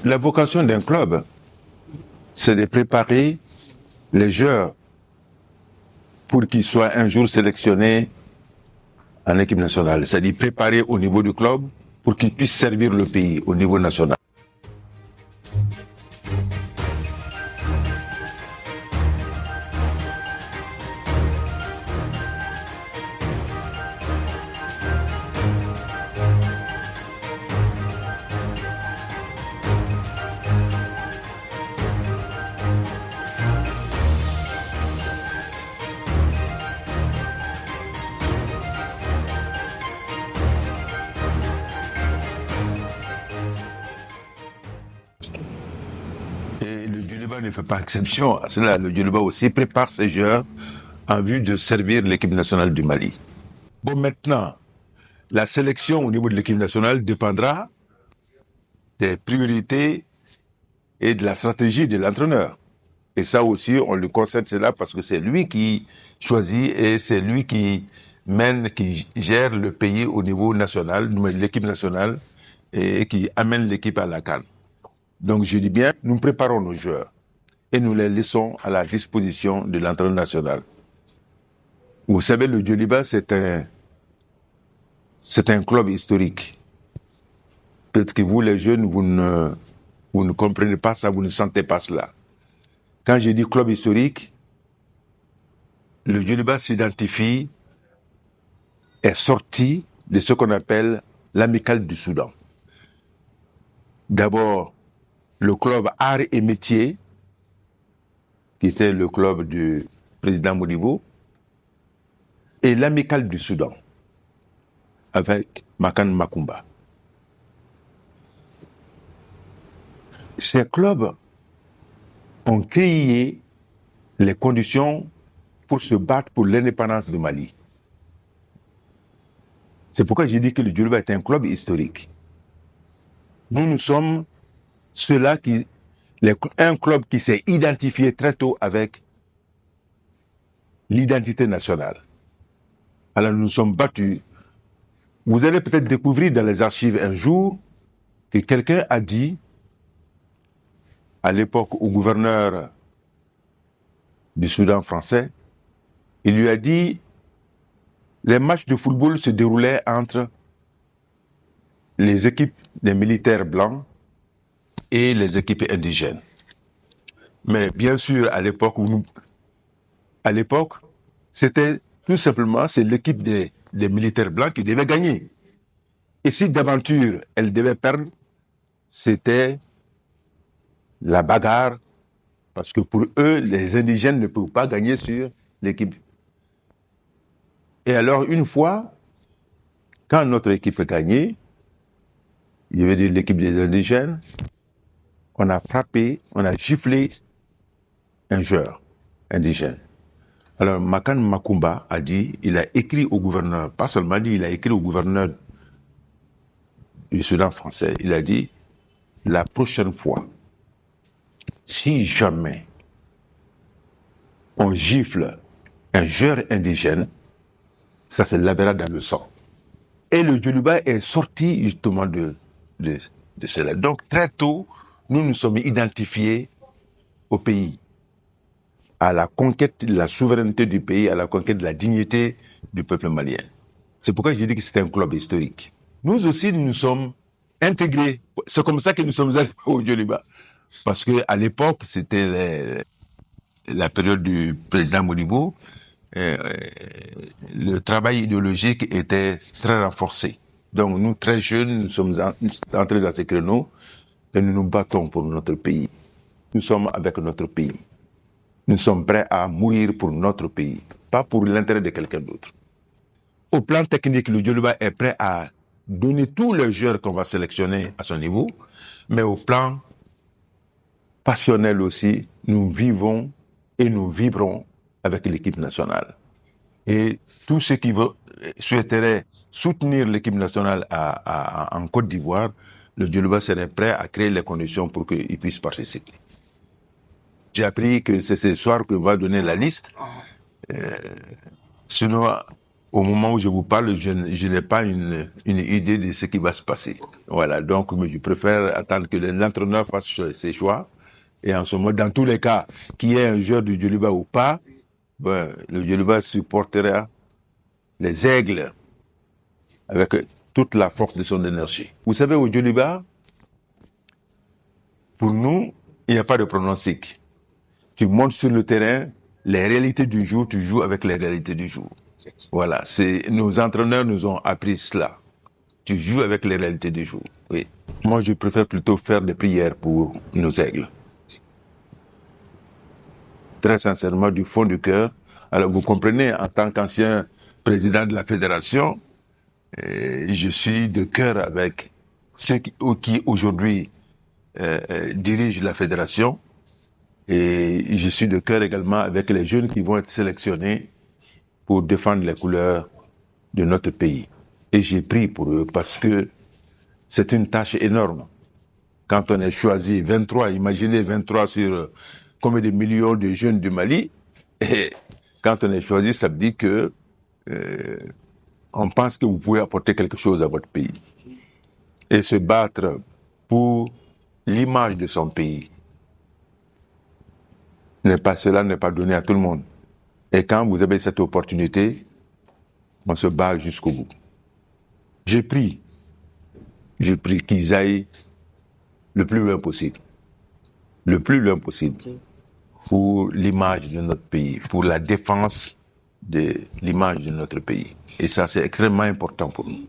La vocation d'un club, c'est de préparer les joueurs pour qu'ils soient un jour sélectionnés en équipe nationale. C'est-à-dire préparer au niveau du club pour qu'ils puissent servir le pays au niveau national. Et le Djoliba ne fait pas exception à cela. Le Djoliba aussi prépare ses joueurs en vue de servir l'équipe nationale du Mali. Bon, maintenant, la sélection au niveau de l'équipe nationale dépendra des priorités et de la stratégie de l'entraîneur. Et ça aussi, on lui concède cela parce que c'est lui qui choisit et c'est lui qui mène, qui gère le pays au niveau national, l'équipe nationale, et qui amène l'équipe à la CAN. Donc je dis bien, nous préparons nos joueurs et nous les laissons à la disposition de l'entraîneur national. Vous savez, le Djoliba, c'est un club historique. Peut-être que vous, les jeunes, vous ne comprenez pas ça, vous ne sentez pas cela. Quand je dis club historique, le Djoliba s'identifie, est sorti de ce qu'on appelle l'amicale du Soudan. D'abord, le club Arts et Métiers, qui était le club du président Modibo, et l'amicale du Soudan, avec Makan Makumba. Ces clubs ont créé les conditions pour se battre pour l'indépendance du Mali. C'est pourquoi j'ai dit que le Djoliba est un club historique. Nous sommes un club qui s'est identifié très tôt avec l'identité nationale. Alors nous nous sommes battus. Vous allez peut-être découvrir dans les archives un jour que quelqu'un a dit, à l'époque au gouverneur du Soudan français, il lui a dit, les matchs de football se déroulaient entre les équipes des militaires blancs et les équipes indigènes. Mais bien sûr, à l'époque, c'était tout simplement, c'est l'équipe des militaires blancs qui devait gagner. Et si d'aventure, elle devait perdre, c'était la bagarre, parce que pour eux, les indigènes ne peuvent pas gagner sur l'équipe. Et alors, une fois, quand notre équipe a gagné, je veux dire l'équipe des indigènes, on a frappé, on a giflé un joueur indigène. Alors, Makan Makumba a dit, il a écrit au gouverneur, pas seulement dit, il a écrit au gouverneur du Soudan français, il a dit, la prochaine fois, si jamais on gifle un joueur indigène, ça se lavera dans le sang. Et le Djoliba est sorti justement de cela. Donc très tôt, nous nous sommes identifiés au pays, à la conquête de la souveraineté du pays, à la conquête de la dignité du peuple malien. C'est pourquoi je dis que c'est un club historique. Nous aussi, nous nous sommes intégrés. C'est comme ça que nous sommes allés au Djoliba. Parce qu'à l'époque, c'était la période du président Modibo, le travail idéologique était très renforcé. Donc nous, très jeunes, nous sommes entrés dans ces créneaux et nous nous battons pour notre pays. Nous sommes avec notre pays. Nous sommes prêts à mourir pour notre pays, pas pour l'intérêt de quelqu'un d'autre. Au plan technique, le Djoliba est prêt à donner tous les joueurs qu'on va sélectionner à son niveau, mais au plan passionnel aussi, nous vivons et nous vivrons avec l'équipe nationale. Et tous ceux qui souhaiteraient soutenir l'équipe nationale en Côte d'Ivoire, le Djoliba serait prêt à créer les conditions pour qu'ils puissent participer. J'ai appris que c'est ce soir qu'on va donner la liste. Sinon, au moment où je vous parle, je n'ai pas une idée de ce qui va se passer. Voilà, donc je préfère attendre que l'entraîneur fasse ses choix. Et en ce moment, dans tous les cas, qu'il y ait un joueur du Djoliba ou pas, ben, le Djoliba supportera les aigles avec toute la force de son énergie. Vous savez, au Djoliba, pour nous, il n'y a pas de pronostic. Tu montes sur le terrain, les réalités du jour, tu joues avec les réalités du jour. Voilà, nos entraîneurs nous ont appris cela. Tu joues avec les réalités du jour. Oui. Moi, je préfère plutôt faire des prières pour nos aigles. Très sincèrement, du fond du cœur. Alors, vous comprenez, en tant qu'ancien président de la fédération, je suis de cœur avec ceux qui aujourd'hui dirigent la fédération. Et je suis de cœur également avec les jeunes qui vont être sélectionnés pour défendre les couleurs de notre pays. Et j'ai pris pour eux parce que c'est une tâche énorme. Quand on est choisi 23, imaginez 23 sur combien de millions de jeunes du Mali, et quand on est choisi, ça veut dire que on pense que vous pouvez apporter quelque chose à votre pays. Et se battre pour l'image de son pays. Cela n'est pas donné à tout le monde. Et quand vous avez cette opportunité, on se bat jusqu'au bout. J'ai pris qu'ils aillent le plus loin possible. Le plus loin possible. Pour l'image de notre pays, pour la défense de l'image de notre pays. Et ça, c'est extrêmement important pour nous.